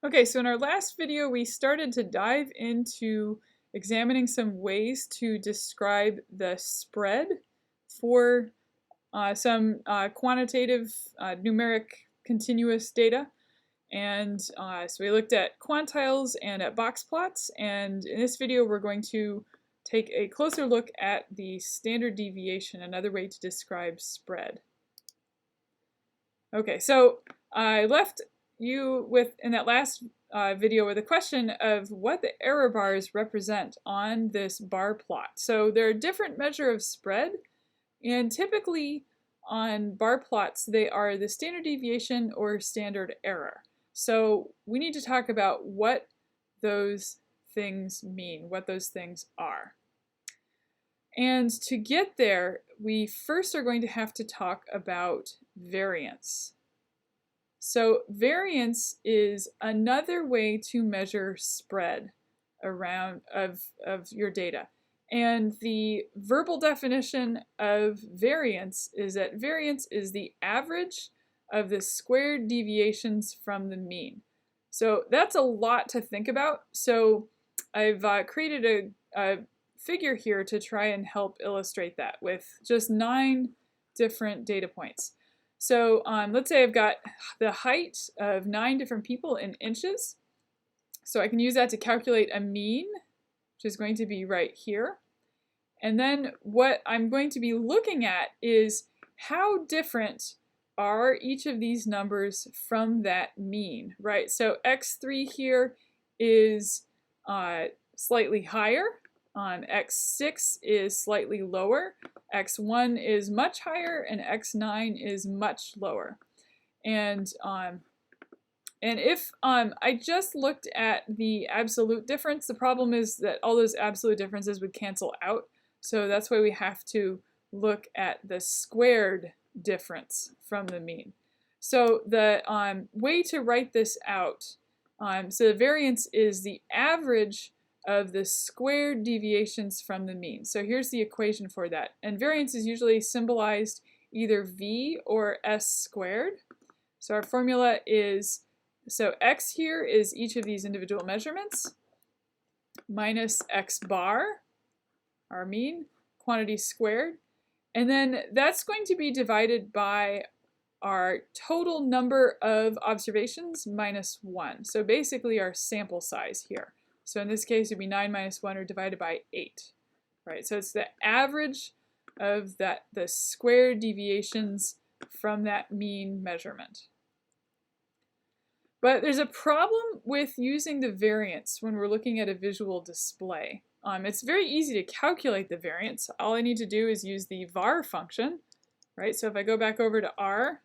Okay, so in our last video, we started to dive into examining some ways to describe the spread for some quantitative numeric continuous data. And so we looked at quantiles and at box plots. And in this video, we're going to take a closer look at the standard deviation, another way to describe spread. Okay, so I left you with, in that last video, with a question of what the error bars represent on this bar plot. So they're a different measure of spread, and typically on bar plots they are the standard deviation or standard error. So we need to talk about what those things mean, what those things are. And to get there, we first are going to have to talk about variance. So variance is another way to measure spread around of your data. And the verbal definition of variance is that variance is the average of the squared deviations from the mean. So that's a lot to think about. So I've created a figure here to try and help illustrate that with just 9 different data points. So let's say I've got the height of 9 different people in inches. So I can use that to calculate a mean, which is going to be right here. And then what I'm going to be looking at is how different are each of these numbers from that mean, right? So x3 here is slightly higher. X6 is slightly lower, x1 is much higher, and x9 is much lower. And if I just looked at the absolute difference, the problem is that all those absolute differences would cancel out. So that's why we have to look at the squared difference from the mean. So the way to write this out, so the variance is the average of the squared deviations from the mean. So here's the equation for that. And variance is usually symbolized either v or s squared. So our formula is, so x here is each of these individual measurements, minus x bar, our mean, quantity squared. And then that's going to be divided by our total number of observations minus 1. So basically our sample size here. So in this case, it would be 9 minus 1, or divided by 8. Right? So it's the average of the squared deviations from that mean measurement. But there's a problem with using the variance when we're looking at a visual display. It's very easy to calculate the variance. All I need to do is use the var function. Right? So if I go back over to R,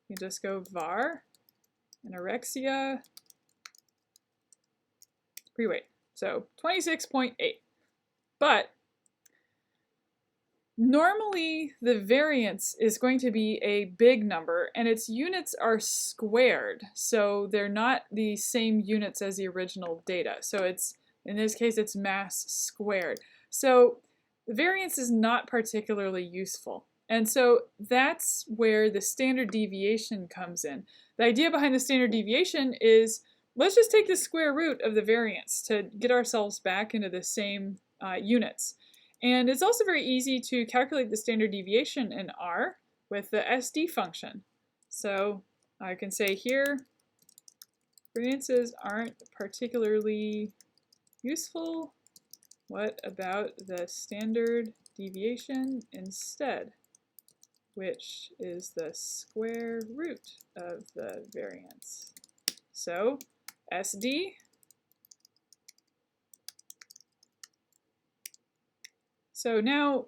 you just go var, anorexia, pre-weight. So 26.8. But normally the variance is going to be a big number, and its units are squared. So they're not the same units as the original data. So it's, in this case, it's mass squared. So the variance is not particularly useful. And so that's where the standard deviation comes in. The idea behind the standard deviation is, let's just take the square root of the variance to get ourselves back into the same units. And it's also very easy to calculate the standard deviation in R with the SD function. So I can say here, variances aren't particularly useful. What about the standard deviation instead, which is the square root of the variance? So SD, so now,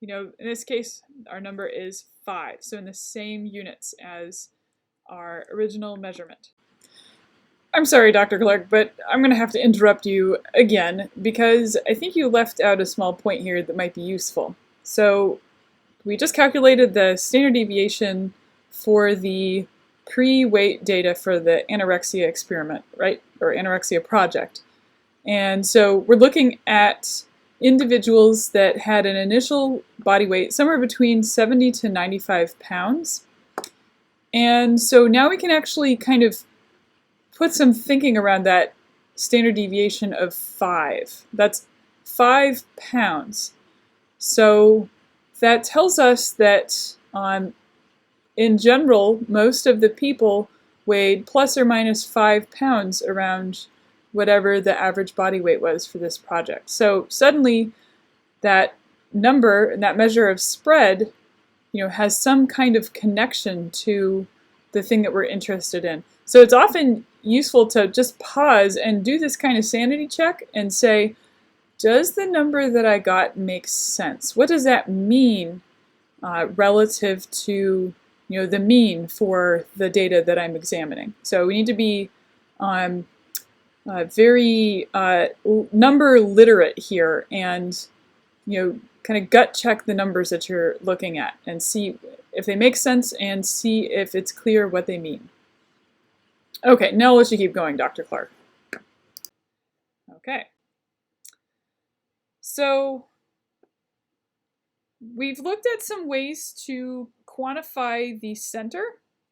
in this case, our number is 5, so in the same units as our original measurement. I'm sorry, Dr. Clark, but I'm going to have to interrupt you again because I think you left out a small point here that might be useful. So we just calculated the standard deviation for the pre-weight data for the anorexia experiment, right? Or anorexia project. And so we're looking at individuals that had an initial body weight, somewhere between 70 to 95 pounds. And so now we can actually kind of put some thinking around that standard deviation of 5. That's 5 pounds. So that tells us that in general, most of the people weighed plus or minus 5 pounds around whatever the average body weight was for this project. So suddenly that number, that measure of spread, has some kind of connection to the thing that we're interested in. So it's often useful to just pause and do this kind of sanity check and say, does the number that I got make sense? What does that mean relative to the mean for the data that I'm examining? So we need to be very number literate here, and kind of gut check the numbers that you're looking at and see if they make sense and see if it's clear what they mean. Okay, now let's keep going, Dr. Clark. Okay. So we've looked at some ways to quantify the center,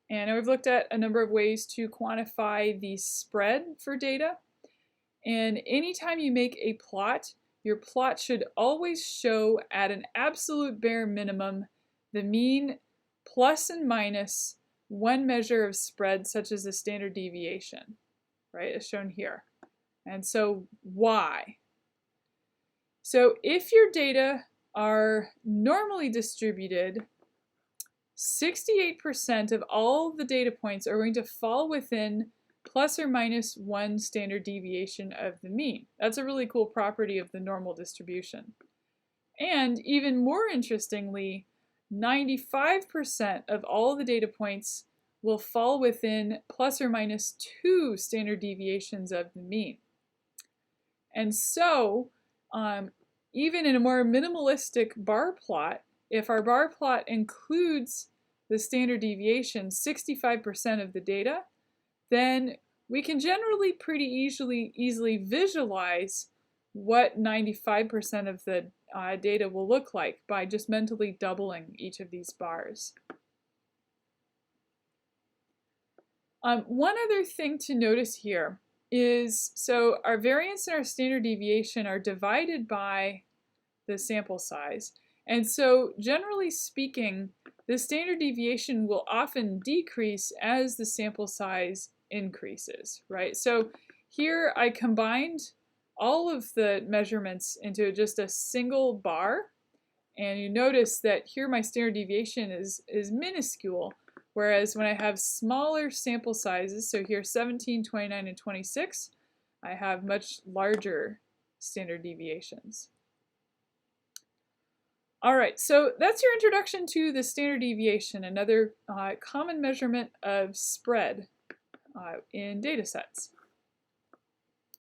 and we've looked at a number of ways to quantify the spread for data. And anytime you make a plot, your plot should always show at an absolute bare minimum the mean plus and minus one measure of spread, such as the standard deviation, right, as shown here. And so why? So if your data are normally distributed, 68% of all the data points are going to fall within plus or minus one standard deviation of the mean. That's a really cool property of the normal distribution. And even more interestingly, 95% of all the data points will fall within plus or minus 2 standard deviations of the mean. And so, even in a more minimalistic bar plot, if our bar plot includes the standard deviation, 65% of the data, then we can generally pretty easily visualize what 95% of the data will look like by just mentally doubling each of these bars. One other thing to notice here is, so our variance and our standard deviation are divided by the sample size. And so generally speaking, the standard deviation will often decrease as the sample size increases, right? So here I combined all of the measurements into just a single bar, and you notice that here my standard deviation is minuscule, whereas when I have smaller sample sizes, so here 17, 29, and 26, I have much larger standard deviations. All right, so that's your introduction to the standard deviation, another common measurement of spread in data sets.